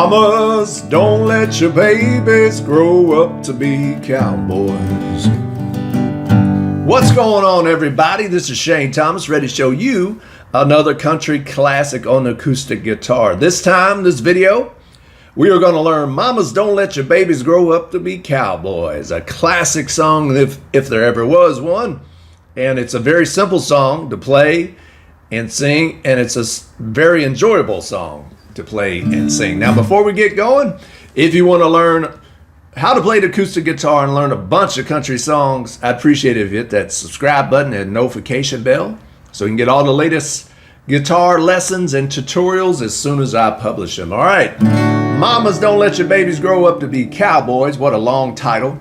Mamas, don't let your babies grow up to be cowboys. What's going on, everybody? This is Shane Thomas, ready to show you another country classic on the acoustic guitar. This time, this video, we are going to learn Mamas, Don't Let Your Babies Grow Up to Be Cowboys, a classic song if there ever was one. And it's a very simple song to play and sing, and it's a very enjoyable song to play and sing. Now, before we get going, if you want to learn how to play the acoustic guitar and learn a bunch of country songs, I'd appreciate it if you hit that subscribe button and notification bell so you can get all the latest guitar lessons and tutorials as soon as I publish them. All right, Mamas, Don't Let Your Babies Grow Up to Be Cowboys. What a long title,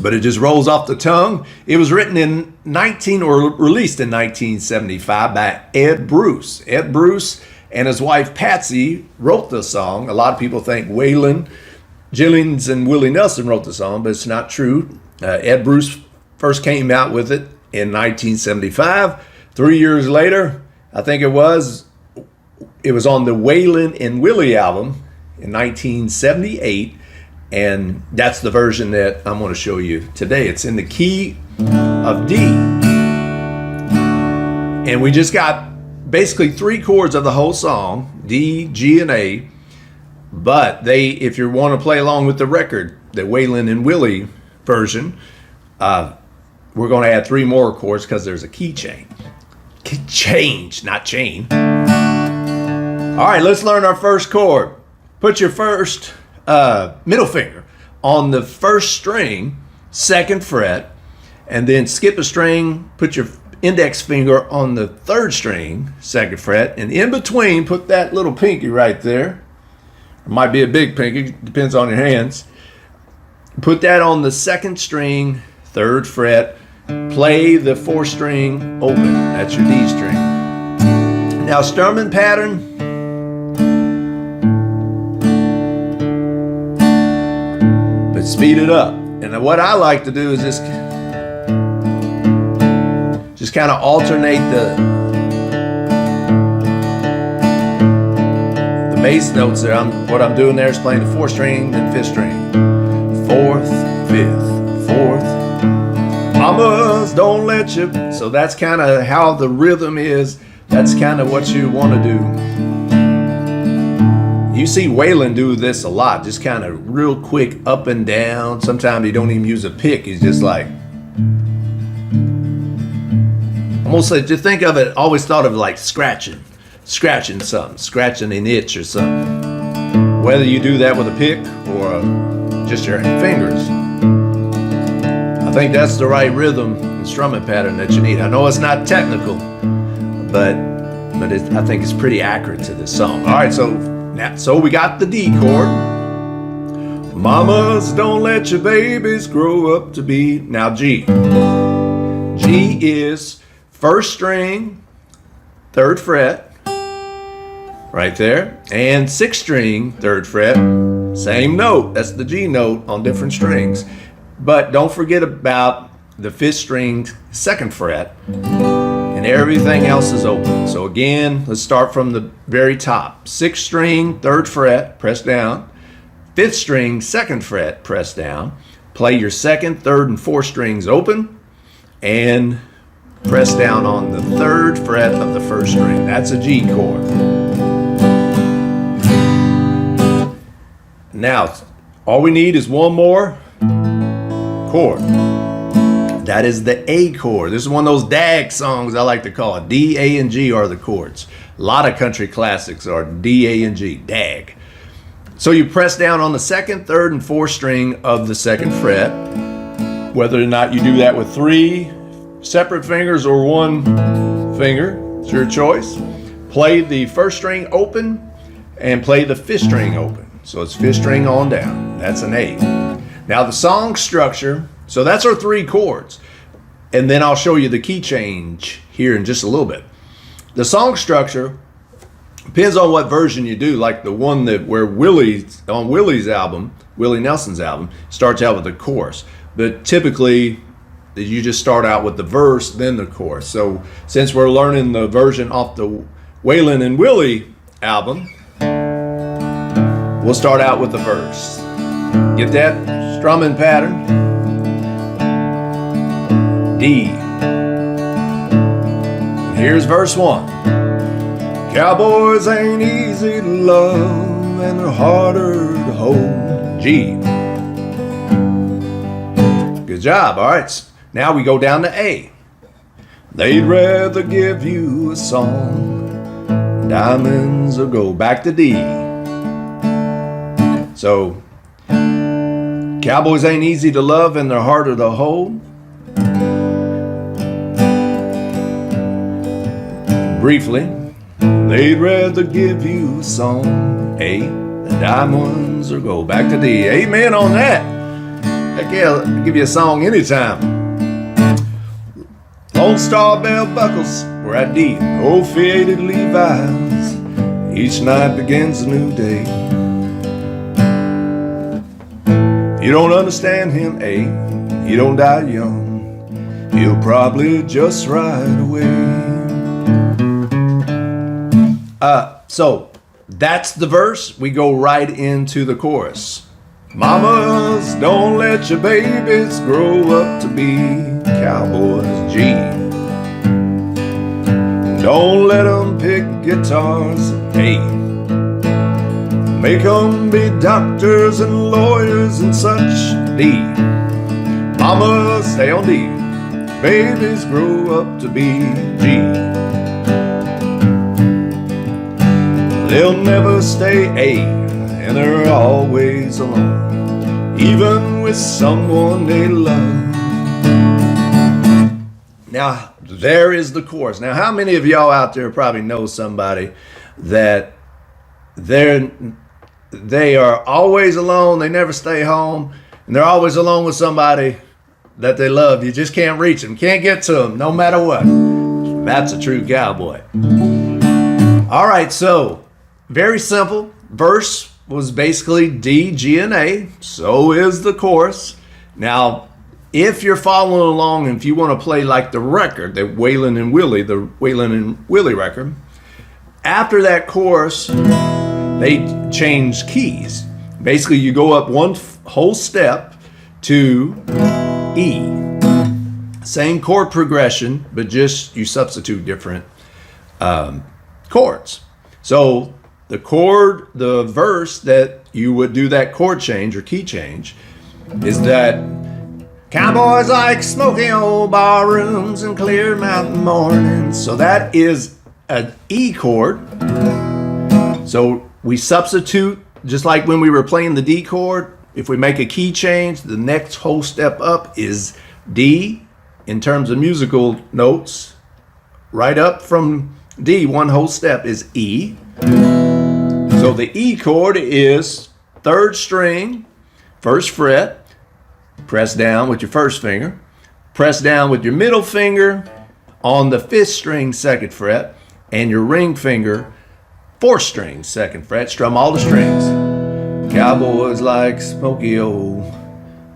but it just rolls off the tongue. It was written in released in 1975 by Ed Bruce. Ed Bruce and his wife Patsy wrote the song. A lot of people think Waylon, Jennings, and Willie Nelson wrote the song, but it's not true. Ed Bruce first came out with it in 1975. 3 years later, I think it was on the Waylon and Willie album in 1978, and that's the version that I'm going to show you today. It's in the key of D, and we just got basically three chords of the whole song, D, G, and A. But if you want to play along with the record, the Waylon and Willie version, we're going to add three more chords because there's a key change. Change, not chain. All right, let's learn our first chord. Put your first middle finger on the first string, second fret, and then skip a string, put your index finger on the third string, second fret, and in between, put that little pinky right there. It might be a big pinky, depends on your hands. Put that on the second string, third fret. Play the fourth string open. That's your D string. Now, strumming pattern. But speed it up. And what I like to do is just kind of alternate the bass notes there. What I'm doing there is playing the fourth string, then fifth string. Fourth, fifth, fourth. Mamas, don't let you. So that's kind of how the rhythm is. That's kind of what you want to do. You see Waylon do this a lot, just kind of real quick up and down. Sometimes he don't even use a pick. He's just like, almost like, to think of it, always thought of like scratching something, scratching an itch or something. Whether you do that with a pick or just your fingers. I think that's the right rhythm and strumming pattern that you need. I know it's not technical, but I think it's pretty accurate to this song. All right, so we got the D chord. Mamas, don't let your babies grow up to be. Now G. G is first string, third fret, right there, and sixth string, third fret, same note. That's the G note on different strings. But don't forget about the fifth string, second fret, and everything else is open. So again, let's start from the very top. Sixth string, third fret, press down. Fifth string, second fret, press down. Play your second, third, and fourth strings open, and press down on the third fret of the first string. That's a G chord. Now, all we need is one more chord. That is the A chord. This is one of those DAG songs I like to call it. D, A, and G are the chords. A lot of country classics are D, A, and G, DAG. So you press down on the second, third, and fourth string of the second fret. Whether or not you do that with three separate fingers or one finger, it's your choice. Play the first string open and play the fifth string open. So it's fifth string on down. That's an A. Now the song structure, so that's our three chords. And then I'll show you the key change here in just a little bit. The song structure depends on what version you do, like the one where on Willie's album, Willie Nelson's album, starts out with the chorus. But typically you just start out with the verse, then the chorus. So since we're learning the version off the Waylon and Willie album, We'll start out with the verse. Get that strumming pattern? D. Here's verse 1. Cowboys ain't easy to love and they're harder to hold. G. Good job. All right. Now we go down to A. They'd rather give you a song, diamonds, or go back to D. So, cowboys ain't easy to love and they're harder to hold. Briefly, they'd rather give you a song, A, the diamonds, or go back to D. Amen on that. Heck yeah, I'll give you a song anytime. Lone Star bell buckles, we're at D. Old faded Levi's, each night begins a new day. If you don't understand him, A, he don't die young, he'll probably just ride away. So that's the verse. We go right into the chorus. Mamas, don't let your babies grow up to be cowboys. G. Don't let them pick guitars. A. Make them be doctors and lawyers and such. D. Mamas, stay on D. Babies grow up to be G. They'll never stay A, and they're always alone, even with someone they love. Now, there is the chorus. Now, how many of y'all out there probably know somebody that they are always alone, they never stay home, and they're always alone with somebody that they love. You just can't reach them, can't get to them, no matter what. That's a true cowboy. All right, so very simple. Verse was basically D, G, and A. So is the chorus. Now, if you're following along and if you want to play like the record, the Waylon and Willie record, after that chorus, they change keys. Basically, you go up one whole step to E. Same chord progression, but just you substitute different chords. So the verse that you would do that chord change or key change is that cowboys like smoky old bar rooms and clear mountain mornings. So that is an E chord. So we substitute, just like when we were playing the D chord, if we make a key change, the next whole step up is D in terms of musical notes. Right up from D, one whole step is E. So the E chord is 3rd string, 1st fret, press down with your 1st finger, press down with your middle finger on the 5th string, 2nd fret, and your ring finger, 4th string, 2nd fret. Strum all the strings. Cowboys like smoky old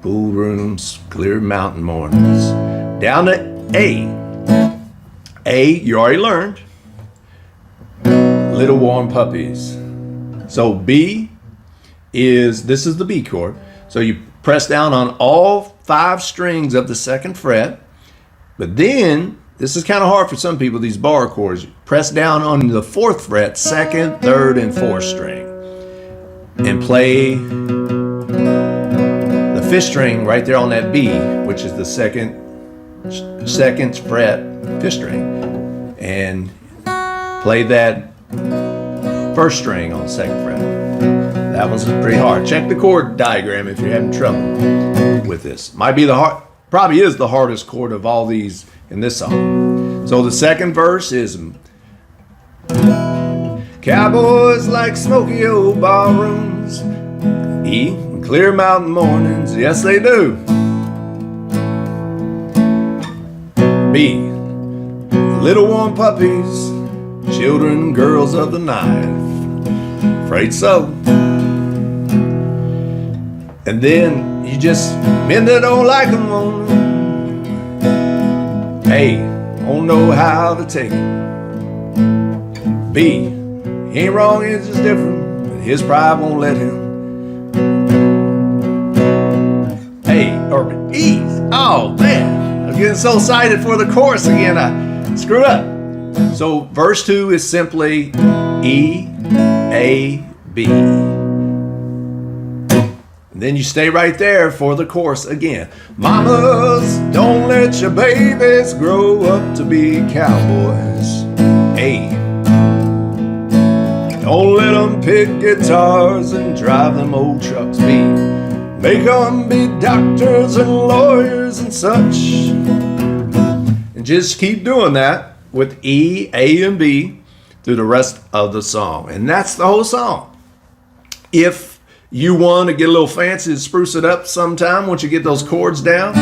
pool rooms, clear mountain mornings. Down to A. A, you already learned. Little warm puppies. So B this is the B chord. So you press down on all 5 strings of the 2nd fret, but then, this is kind of hard for some people, these bar chords. Press down on the 4th fret, 2nd, 3rd, and 4th string, and play the 5th string right there on that B, which is the 2nd fret, 5th string, and play that 1st string on 2nd fret. That one's pretty hard. Check the chord diagram if you're having trouble with this. Probably is the hardest chord of all these in this song. So the 2nd verse is cowboys like smoky old bar rooms, E, clear mountain mornings. Yes, they do. B, little warm puppies, children, girls of the night. Afraid so. And then you just men that don't like them on. A, don't know how to take it. B, he ain't wrong, he's just different, but his pride won't let him E. Oh man, I'm getting so excited for the chorus again. I screwed up. So verse 2 is simply E, A, B. And then you stay right there for the chorus again. Mamas, don't let your babies grow up to be cowboys. A. Don't let them pick guitars and drive them old trucks. B. Make them be doctors and lawyers and such. And just keep doing that with E, A, and B through the rest of the song. And that's the whole song. If you want to get a little fancy and spruce it up sometime, once you get those chords down,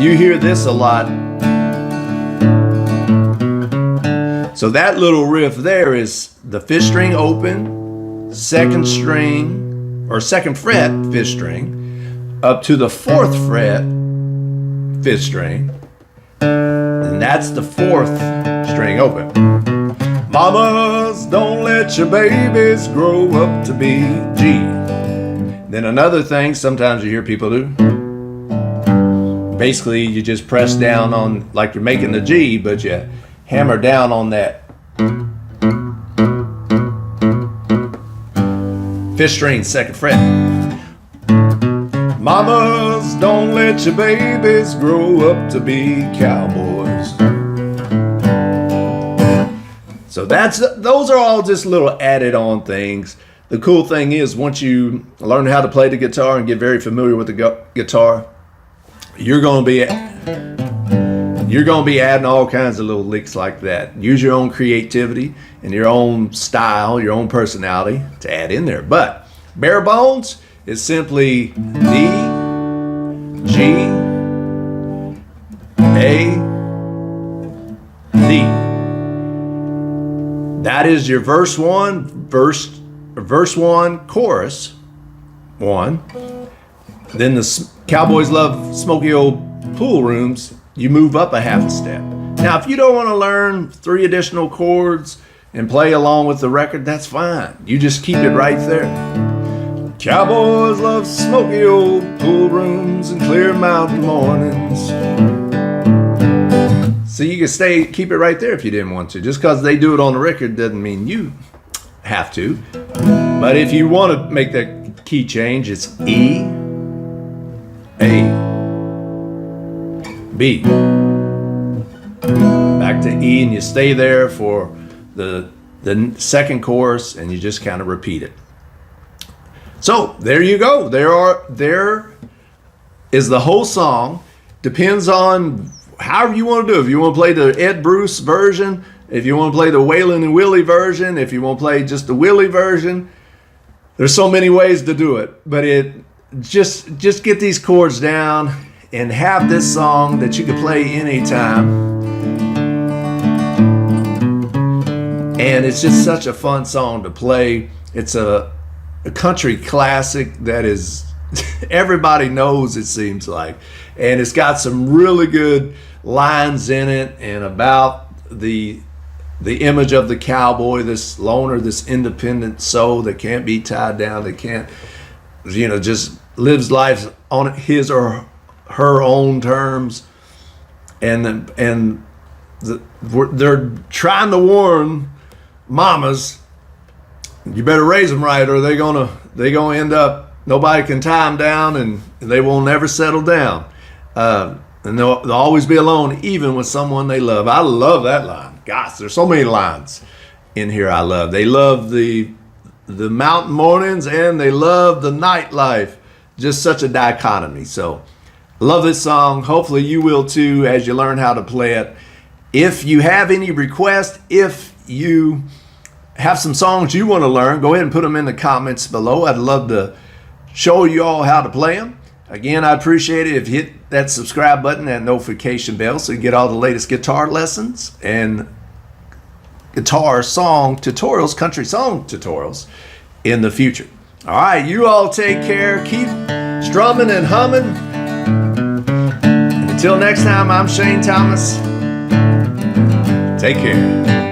you hear this a lot. So that little riff there is the 5th string open, 2nd string, or 2nd fret 5th string, up to the 4th fret 5th string, and that's the 4th string open. Mamas, don't let your babies grow up to be G. Then another thing sometimes you hear people do, basically you just press down on, like you're making the G, but you hammer down on that 5th string 2nd fret. Mamas, don't let your babies grow up to be cowboys. So those are all just little added on things. The cool thing is, once you learn how to play the guitar and get very familiar with the guitar, you're going to be adding all kinds of little licks like that. Use your own creativity and your own style, your own personality to add in there. But bare bones is simply D, G, A, D. That is your verse 1, verse 1, chorus 1. Then the Cowboys love smoky old pool rooms. You move up a half a step. Now, if you don't want to learn 3 additional chords and play along with the record, that's fine. You just keep it right there. Cowboys love smoky old pool rooms and clear mountain mornings. So you can keep it right there if you didn't want to. Just because they do it on the record doesn't mean you have to. But if you want to make that key change, it's E, A, B. Back to E, and you stay there for the 2nd chorus, and you just kind of repeat it. So there you go. There is the whole song. Depends on however you want to do it. If you want to play the Ed Bruce version, if you want to play the Waylon and Willie version, if you want to play just the Willie version, there's so many ways to do it. But just get these chords down and have this song that you can play anytime. And it's just such a fun song to play. It's a country classic that is everybody knows, it seems like. And it's got some really good lines in it and about the image of the cowboy, this loner, this independent soul that can't be tied down, that can't, just lives life on his or her own terms. And they're trying to warn mamas, you better raise them right, or they're gonna end up, nobody can tie them down, and they will never settle down. And they'll always be alone, even with someone they love. I love that line. Gosh, there's so many lines in here I love. They love the mountain mornings, and they love the nightlife. Just such a dichotomy. So, love this song. Hopefully you will too as you learn how to play it. If you have any requests, if you have some songs you want to learn, go ahead and put them in the comments below. I'd love to show you all how to play them. Again, I appreciate it if you hit that subscribe button, that notification bell, so you get all the latest guitar lessons and guitar song tutorials, country song tutorials in the future. All right, you all take care. Keep strumming and humming. And until next time, I'm Shane Thomas. Take care.